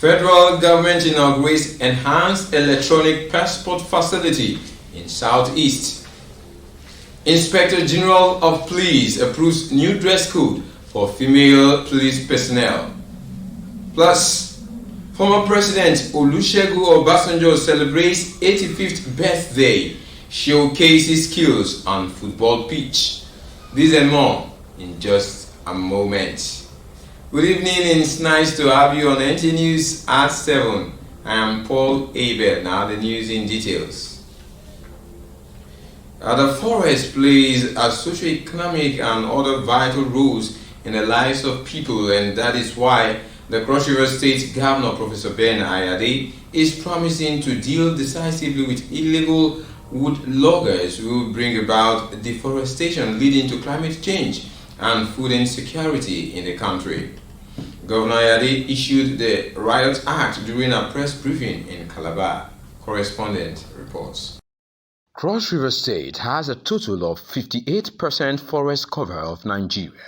Federal government inaugurates enhanced electronic passport facility in Southeast. Inspector General of Police approves new dress code for female police personnel. Plus, former President Olusegun Obasanjo celebrates 85th birthday, showcases skills on football pitch. This and more in just a moment. Good evening, it's nice to have you on NT News at 7. I am Paul Abel. Now the news in details. The forest plays a socio-economic and other vital roles in the lives of people, and that is why the Cross River State Governor, Professor Ben Ayade, is promising to deal decisively with illegal wood loggers who bring about deforestation leading to climate change and food insecurity in the country. Governor Ayade issued the Riot Act during a press briefing in Calabar. Correspondent reports. Cross River State has a total of 58% forest cover of Nigeria.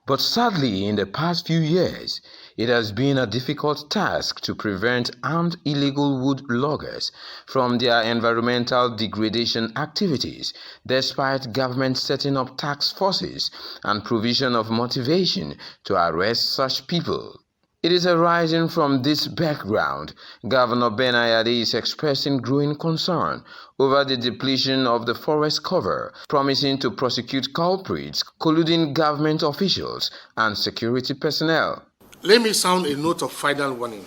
But sadly, in the past few years, it has been a difficult task to prevent armed illegal wood loggers from their environmental degradation activities, despite government setting up task forces and provision of motivation to arrest such people. It is arising from this background, Governor Ben Ayade is expressing growing concern over the depletion of the forest cover, promising to prosecute culprits, colluding government officials and security personnel. Let me sound a note of final warning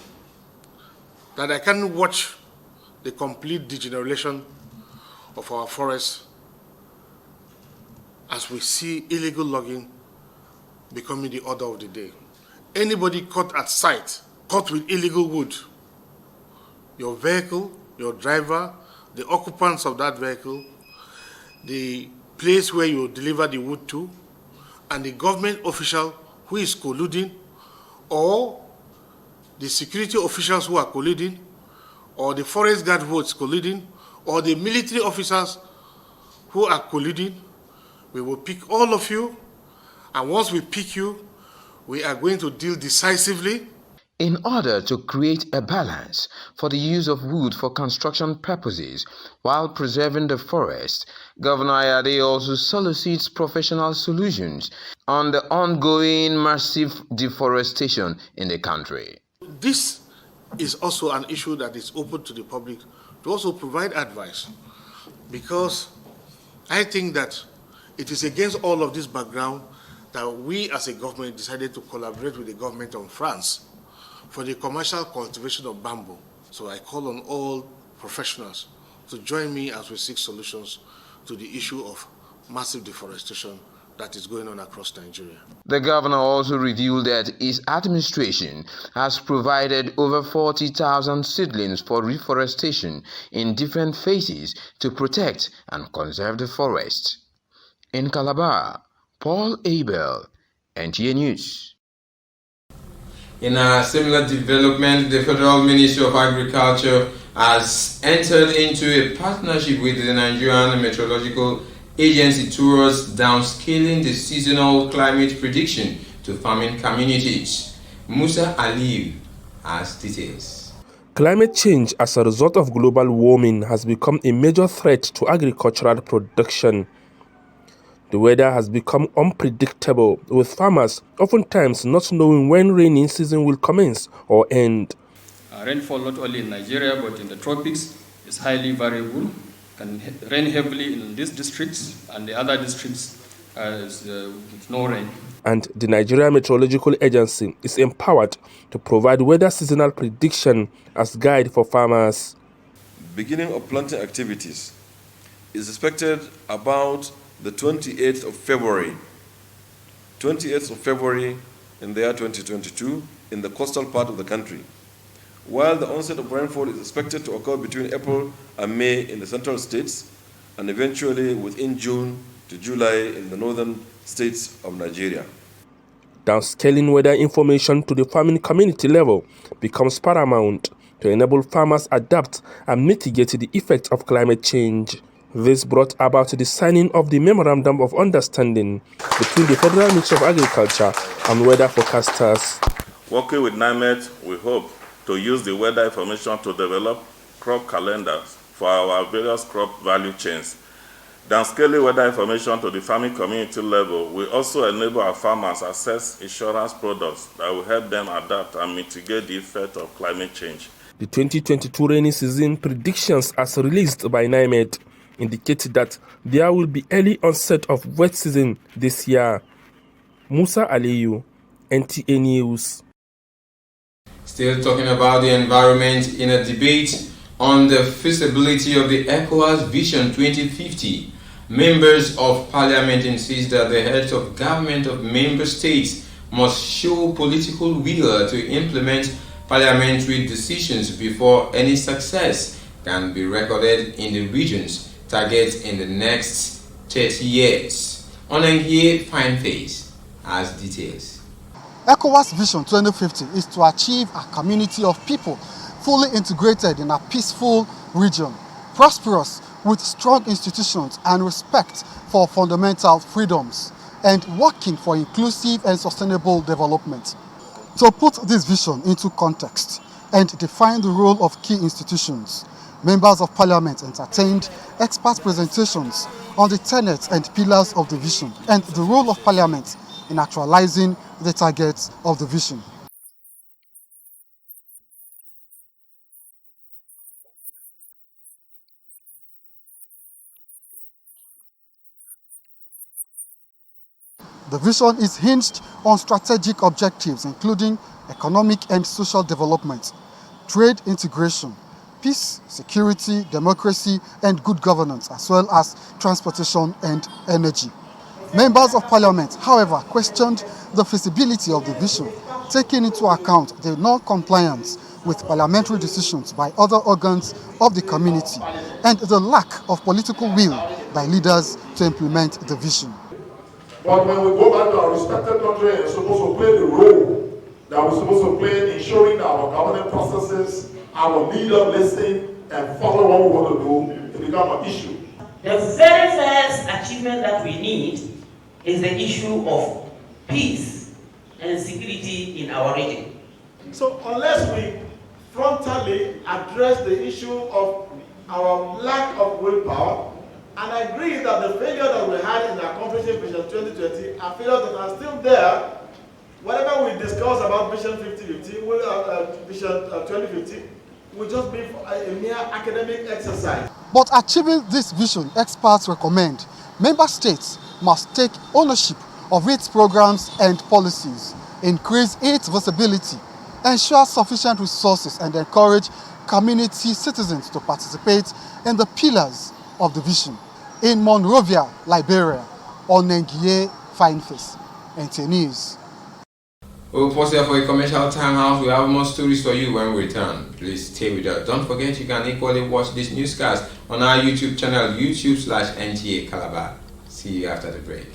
that I can't watch the complete degeneration of our forests as we see illegal logging becoming the order of the day. Anybody caught at sight, caught with illegal wood, your vehicle, your driver, the occupants of that vehicle, the place where you deliver the wood to, and the government official who is colluding, or the security officials who are colluding, or the forest guard who is colluding, or the military officers who are colluding, we will pick all of you, and once we pick you, we are going to deal decisively. In order to create a balance for the use of wood for construction purposes while preserving the forest, Governor Ayade also solicits professional solutions on the ongoing massive deforestation in the country. This is also an issue that is open to the public to also provide advice, because I think that it is against all of this background that we as a government decided to collaborate with the government of France for the commercial cultivation of bamboo. So I call on all professionals to join me as we seek solutions to the issue of massive deforestation that is going on across Nigeria. The governor also revealed that his administration has provided over 40,000 seedlings for reforestation in different phases to protect and conserve the forest. In Calabar, Paul Abel, NTA News. In a similar development, the Federal Ministry of Agriculture has entered into a partnership with the Nigerian Meteorological Agency towards downscaling the seasonal climate prediction to farming communities. Musa Aliyu has details. Climate change as a result of global warming has become a major threat to agricultural production. The weather has become unpredictable, with farmers oftentimes not knowing when rainy season will commence or end. Rainfall not only in Nigeria but in the tropics is highly variable, can rain heavily in these districts and the other districts with no rain. And the Nigeria Meteorological Agency is empowered to provide weather seasonal prediction as guide for farmers. Beginning of planting activities is expected about the 28th of February. 28th of February in the year 2022 in the coastal part of the country, while the onset of rainfall is expected to occur between April and May in the central states and eventually within June to July in the northern states of Nigeria. Downscaling weather information to the farming community level becomes paramount to enable farmers adapt and mitigate the effects of climate change. This brought about the signing of the Memorandum of Understanding between the Federal Ministry of Agriculture and weather forecasters. Working with NIMET, we hope to use the weather information to develop crop calendars for our various crop value chains. Downscaling weather information to the farming community level will also enable our farmers access insurance products that will help them adapt and mitigate the effect of climate change. The 2022 rainy season predictions as released by NIMET indicate that there will be early onset of wet season this year. Musa Aliyu, NTA News. Still talking about the environment, in a debate on the feasibility of the ECOWAS Vision 2050, members of parliament insist that the heads of government of member states must show political will to implement parliamentary decisions before any success can be recorded in the region's targets in the next 30 years. Onengie Fineface has details. ECOWAS Vision 2050 is to achieve a community of people fully integrated in a peaceful region, prosperous with strong institutions and respect for fundamental freedoms, and working for inclusive and sustainable development. To put this vision into context and define the role of key institutions, members of parliament entertained expert presentations on the tenets and pillars of the vision and the role of parliament in actualizing the targets of the vision. The vision is hinged on strategic objectives including economic and social development, trade integration, peace, security, democracy, and good governance, as well as transportation and energy. Members of parliament, however, questioned the feasibility of the vision, taking into account the non-compliance with parliamentary decisions by other organs of the community and the lack of political will by leaders to implement the vision. But when we go back to our respected country and supposed to play the role that we're supposed to play in ensuring that our government processes, our leader listen and follow what we want to do, it becomes an issue. The very first achievement that we need is the issue of peace and security in our region. So unless we frontally address the issue of our lack of willpower, and I agree that the failure that we had in accomplishing Vision 2020 are failures that are still there. Whatever we discuss about Vision 2050, Vision 2050, will just be a mere academic exercise. But achieving this vision, experts recommend member states must take ownership of its programs and policies, increase its visibility, ensure sufficient resources, and encourage community citizens to participate in the pillars of the vision. In Monrovia, Liberia, Onengie Fineface, NTA News. We'll pause here for a commercial timeout. We have more stories for you when we return. Please stay with us. Don't forget you can equally watch this newscast on our YouTube channel, YouTube/Nta Calabar. See you after the break.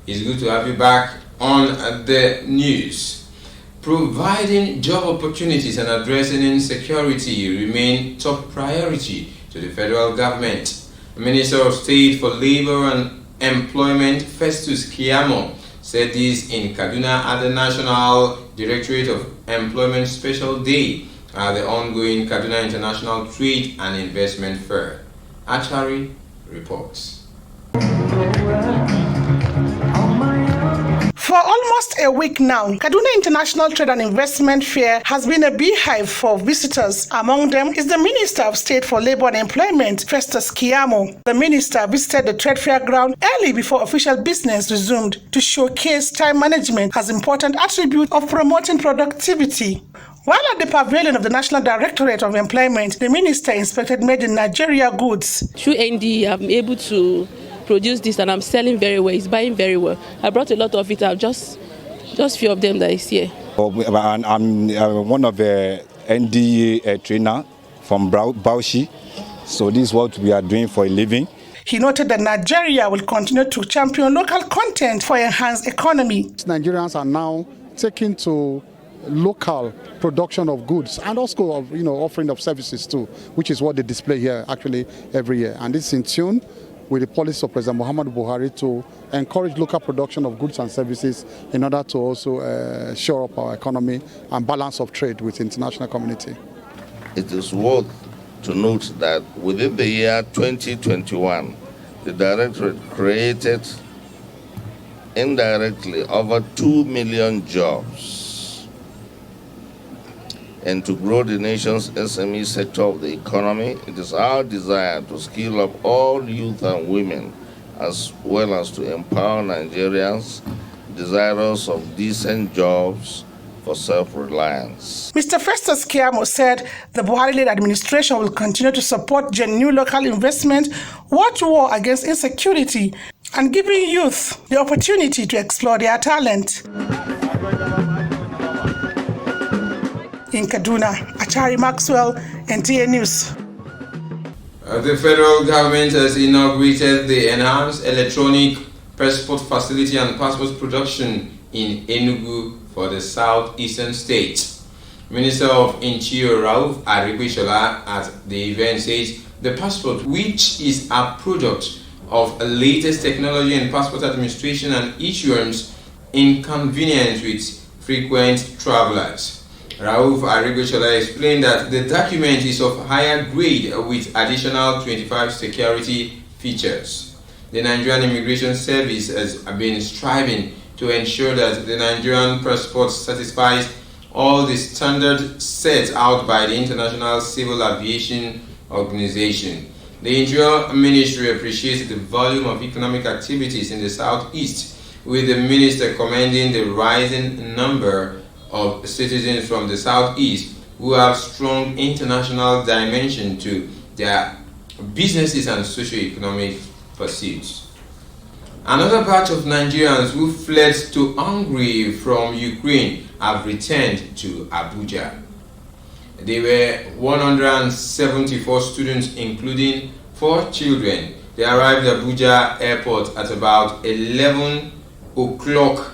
It's good to have you back on the news. Providing job opportunities and addressing insecurity remain top priority to the federal government. The Minister of State for Labor and Employment, Festus Keyamo, said this in Kaduna at the National Directorate of Employment Special Day at the ongoing Kaduna International Trade and Investment Fair. Achari reports. For almost a week now, Kaduna International Trade and Investment Fair has been a beehive for visitors. Among them is the Minister of State for Labor and Employment, Festus Keyamo. The minister visited the trade fair ground early before official business resumed to showcase time management as an important attribute of promoting productivity. While at the pavilion of the National Directorate of Employment, the minister inspected made in Nigeria goods. Through ND, I'm able to produce this and I'm selling very well. It's buying very well. I brought a lot of it out, just few of them that is here. I'm one of the NDA trainer from Bauchi, so this is what we are doing for a living. He noted that Nigeria will continue to champion local content for enhanced economy. Nigerians are now taking to local production of goods and also of, offering of services too, which is what they display here actually every year. And this is in tune with the policy of President Muhammadu Buhari to encourage local production of goods and services in order to also shore up our economy and balance of trade with the international community. It is worth to note that within the year 2021, the Directorate created indirectly over 2 million jobs. And to grow the nation's SME sector of the economy, it is our desire to skill up all youth and women, as well as to empower Nigerians desirous of decent jobs for self-reliance. Mr. Festus Keyamo said the Buhari-led administration will continue to support genuine local investment, wage war against insecurity, and giving youth the opportunity to explore their talent. In Kaduna, Achari Maxwell, NTA News. The federal government has inaugurated the enhanced electronic passport facility and passport production in Enugu for the southeastern state. Minister of Interior Rauf Aribishola at the event says the passport, which is a product of a latest technology in passport administration and issuance, inconvenience with frequent travelers. Rauf Aribishola explained that the document is of higher grade with additional 25 security features. The Nigerian Immigration Service has been striving to ensure that the Nigerian passport satisfies all the standards set out by the International Civil Aviation Organization. The Interior Ministry appreciates the volume of economic activities in the southeast, with the minister commending the rising number of citizens from the southeast who have strong international dimension to their businesses and socio-economic pursuits. Another batch of Nigerians who fled to Hungary from Ukraine have returned to Abuja. They were 174 students, including 4 children. They arrived at Abuja airport at about 11 o'clock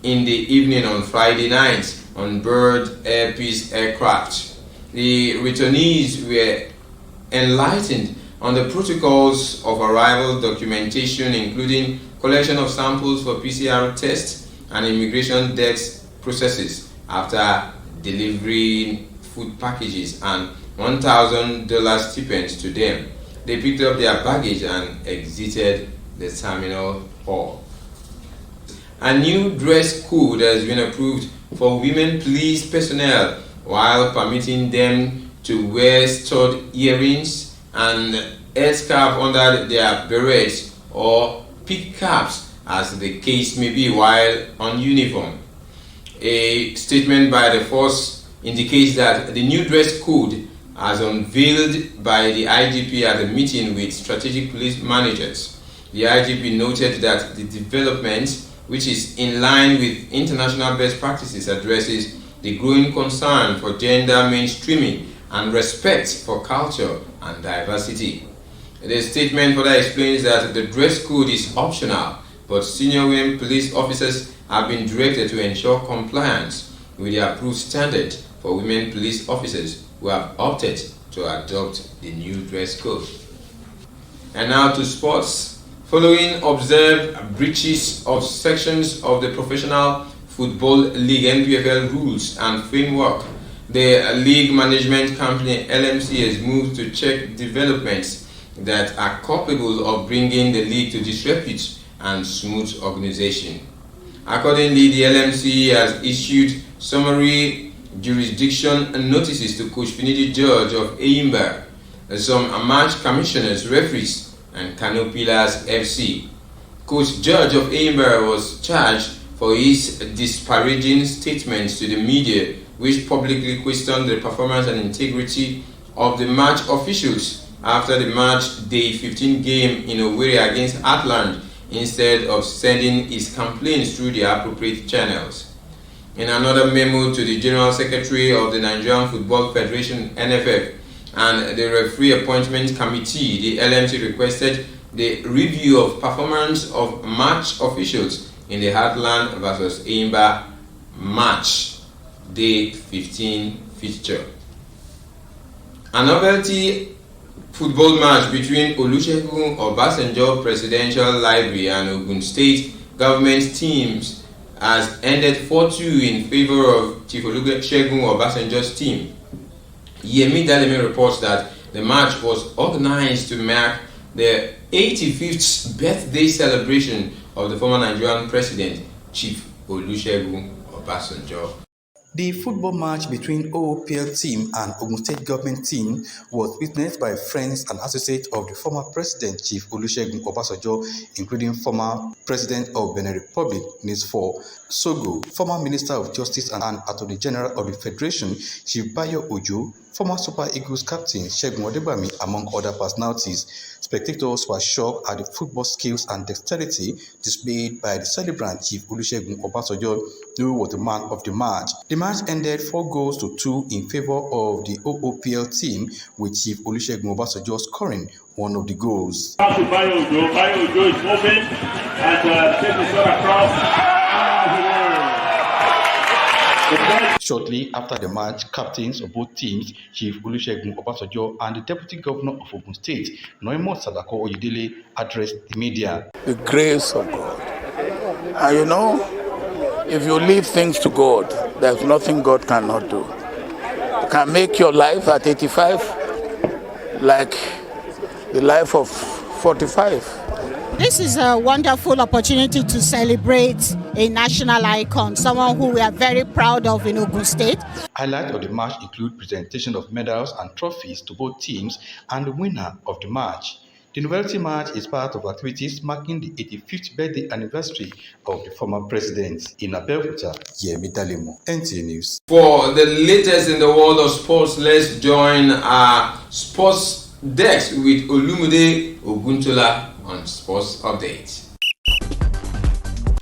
in the evening on Friday night on board Air Peace aircraft. The returnees were enlightened on the protocols of arrival documentation, including collection of samples for PCR tests and immigration desk processes after delivering food packages and $1,000 stipends to them. They picked up their baggage and exited the terminal hall. A new dress code has been approved for women police personnel, while permitting them to wear stud earrings and headscarf under their berets or pig caps, as the case may be, while on uniform. A statement by the force indicates that the new dress code, as unveiled by the IGP at a meeting with strategic police managers. The IGP noted that the development, which is in line with international best practices, addresses the growing concern for gender mainstreaming and respect for culture and diversity. The statement further explains that the dress code is optional, but senior women police officers have been directed to ensure compliance with the approved standard for women police officers who have opted to adopt the new dress code. And now to sports. Following observed breaches of sections of the Professional Football League NPFL rules and framework, the league management company LMC has moved to check developments that are culpable of bringing the league to disrepute and smooth organization. Accordingly, the LMC has issued summary jurisdiction notices to Coach Finidi George of Eyimba, some match commissioners, referees, and Kano Pillars FC. Coach George of Eyimba was charged for his disparaging statements to the media, which publicly questioned the performance and integrity of the match officials after the match day 15 game in Owerri against Atland, instead of sending his complaints through the appropriate channels. In another memo to the General Secretary of the Nigerian Football Federation (NFF) and the Referee Appointment Committee, the LMC requested the review of performance of match officials in the Heartland vs. Eimba match day 15 fixture. A novelty football match between Olusegun Obasanjo Presidential Library and Ogun State government teams has ended 4-2 in favor of Chief Olusegun Obasanjo's team. Yemi Daleme reports that the match was organized to mark the 85th birthday celebration of the former Nigerian president, Chief Olusegun Obasanjo. The football match between OOPL team and Ogun State government team was witnessed by friends and associates of the former president, Chief Olusegun Obasanjo, including former president of Benin Republic, Nisfor Sogo, former Minister of Justice and Attorney General of the Federation, Chief Bayo Ojo, former Super Eagles captain Segun Odebami, among other personalities. Spectators were shocked at the football skills and dexterity displayed by the celebrant Chief Olusegun Obasanjo, who was the man of the match. The match ended 4-2 in favor of the OOPL team, with Chief Olusegun Obasanjo scoring one of the goals. Bayo Ojo is moving and takes the shot across. Shortly after the match, captains of both teams, Chief Olusegun Obasanjo and the Deputy Governor of Ogun State, Noimo Sadako Oyedele, addressed the media. The grace of God. And you know, if you leave things to God, there's nothing God cannot do. You can make your life at 85 like the life of 45. This is a wonderful opportunity to celebrate a national icon, someone who we are very proud of in Ogun State. Highlights of the match include presentation of medals and trophies to both teams and the winner of the match. The novelty match is part of activities marking the 85th birthday anniversary of the former president. In Abeokuta, Yemi Dalemo, NTA News. For the latest in the world of sports, let's join our sports desk with Olumude Oguntola on Sports Update.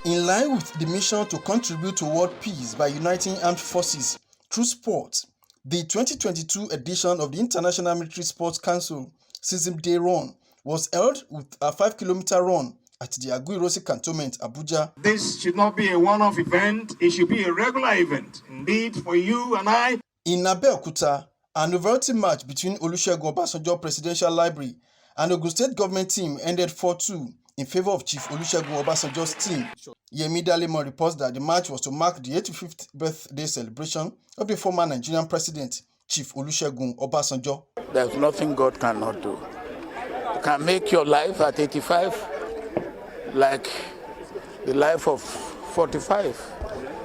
In line with the mission to contribute to world peace by uniting armed forces through sport, the 2022 edition of the International Military Sports Council Season Day Run was held with a 5-kilometer run at the Aguiyi-Ironsi Cantonment, Abuja. This should not be a one-off event, it should be a regular event, indeed, for you and I. In Abeokuta, a novelty match between Olusegun Obasanjo Presidential Library and Ogun State government team ended 4-2 in favor of Chief Olusegun Obasanjo's team. Yemi Dalemo reports that the match was to mark the 85th birthday celebration of the former Nigerian president, Chief Olusegun Obasanjo. There's nothing God cannot do. You can make your life at 85 like the life of 45.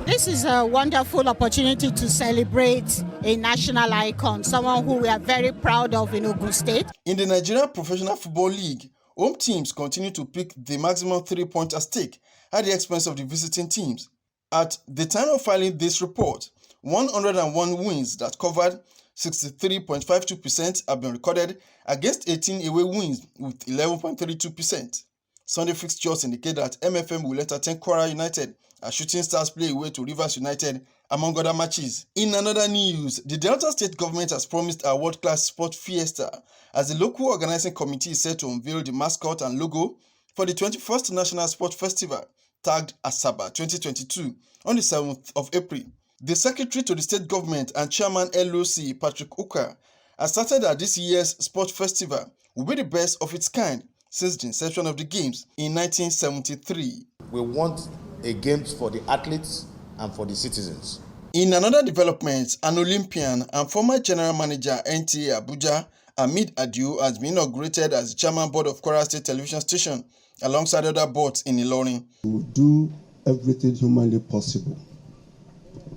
This is a wonderful opportunity to celebrate a national icon, someone who we are very proud of in Ogun State. In the Nigerian Professional Football League, home teams continue to pick the maximum 3-point at stake at the expense of the visiting teams. At the time of filing this report, 101 wins that covered 63.52% have been recorded against 18 away wins with 11.32%. Sunday fixtures indicate that MFM will entertain Kwara United as Shooting Stars play away to Rivers United, among other matches. In another news, the Delta State government has promised a world-class sport fiesta as the local organizing committee is set to unveil the mascot and logo for the 21st National Sport Festival, tagged Asaba 2022, on the 7th of April. The secretary to the state government and chairman LOC, Patrick Uka, has stated that this year's sport festival will be the best of its kind since the inception of the games in 1973. We want a games for the athletes and for the citizens. In another development, an Olympian and former general manager NTA Abuja, Hamid Adio, has been inaugurated as the chairman board of Kwara State Television Station alongside other boards in Ilorin. We will do everything humanly possible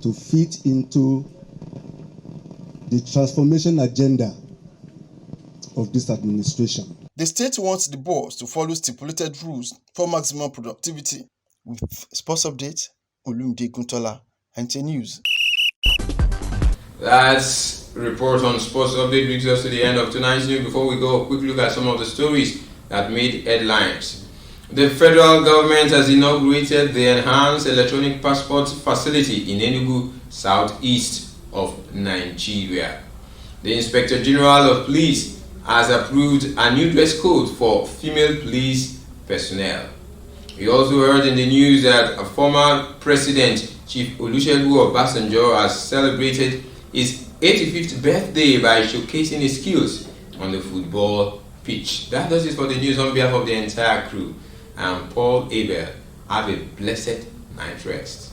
to fit into the transformation agenda of this administration. The state wants the boards to follow stipulated rules for maximum productivity. With Sports Update, Olumide Guntola, NTA News. That's report on Sports Update brings us to the end of tonight's news. Before we go, a quick look at some of the stories that made headlines. The federal government has inaugurated the enhanced electronic passport facility in Enugu, southeast of Nigeria. The Inspector General of Police has approved a new dress code for female police personnel. We also heard in the news that former President Chief Olusegun Obasanjo has celebrated his 85th birthday by showcasing his skills on the football pitch. That does it for the news on behalf of the entire crew. I'm Paul Abel. Have a blessed night rest.